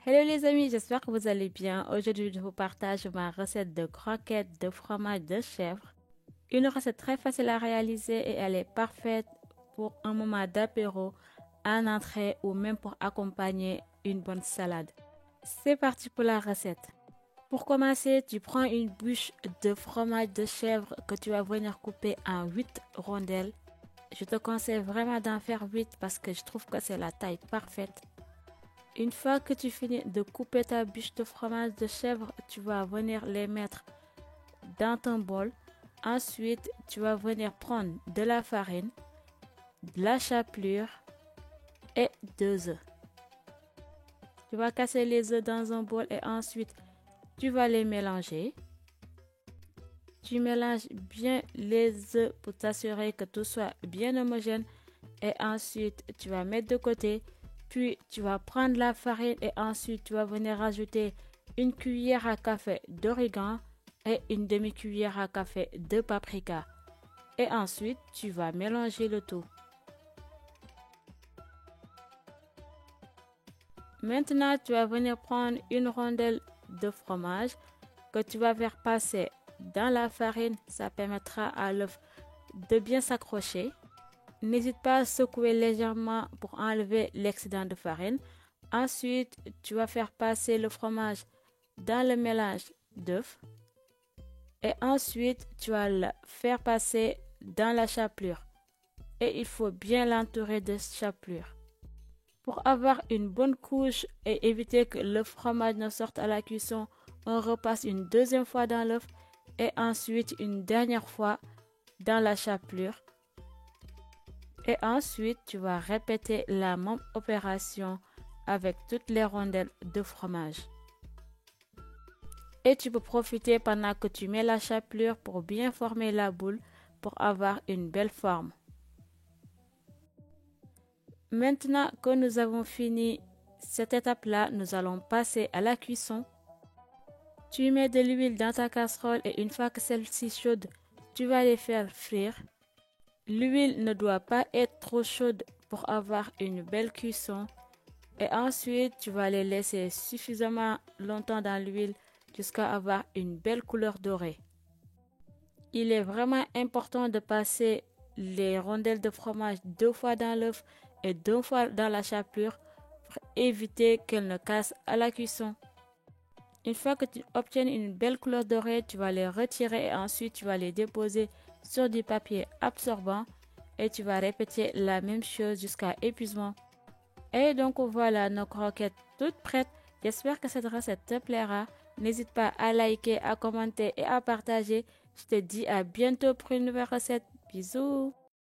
Hello les amis, j'espère que vous allez bien. Aujourd'hui, je vous partage ma recette de croquettes de fromage de chèvre. Une recette très facile à réaliser et elle est parfaite pour un moment d'apéro, en entrée ou même pour accompagner une bonne salade. C'est parti pour la recette. Pour commencer, tu prends une bûche de fromage de chèvre que tu vas venir couper en 8 rondelles. Je te conseille vraiment d'en faire 8 parce que je trouve que c'est la taille parfaite. Une fois que tu finis de couper ta bûche de fromage de chèvre, tu vas venir les mettre dans ton bol. Ensuite, tu vas venir prendre de la farine, de la chapelure et 2 œufs. Tu vas casser les œufs dans un bol et ensuite, tu vas les mélanger. Tu mélanges bien les œufs pour t'assurer que tout soit bien homogène. Et ensuite, tu vas mettre de côté. Puis, tu vas prendre la farine et ensuite, tu vas venir rajouter une cuillère à café d'origan et une demi-cuillère à café de paprika. Et ensuite, tu vas mélanger le tout. Maintenant, tu vas venir prendre une rondelle de fromage que tu vas faire passer dans la farine. Ça permettra à l'œuf de bien s'accrocher. N'hésite pas à secouer légèrement pour enlever l'excédent de farine. Ensuite, tu vas faire passer le fromage dans le mélange d'œufs. Et ensuite, tu vas le faire passer dans la chapelure. Et il faut bien l'entourer de chapelure. Pour avoir une bonne couche et éviter que le fromage ne sorte à la cuisson, on repasse une deuxième fois dans l'œuf et ensuite une dernière fois dans la chapelure. Et ensuite, tu vas répéter la même opération avec toutes les rondelles de fromage. Et tu peux profiter pendant que tu mets la chapelure pour bien former la boule pour avoir une belle forme. Maintenant que nous avons fini cette étape-là, nous allons passer à la cuisson. Tu mets de l'huile dans ta casserole et une fois que celle-ci est chaude, tu vas les faire frire. L'huile ne doit pas être trop chaude pour avoir une belle cuisson. Et ensuite, tu vas les laisser suffisamment longtemps dans l'huile jusqu'à avoir une belle couleur dorée. Il est vraiment important de passer les rondelles de fromage 2 fois dans l'œuf et 2 fois dans la chapelure pour éviter qu'elles ne cassent à la cuisson. Une fois que tu obtiens une belle couleur dorée, tu vas les retirer et ensuite tu vas les déposer sur du papier absorbant et tu vas répéter la même chose jusqu'à épuisement. Et donc voilà nos croquettes toutes prêtes. J'espère que cette recette te plaira. N'hésite pas à liker, à commenter et à partager. Je te dis à bientôt pour une nouvelle recette. Bisous!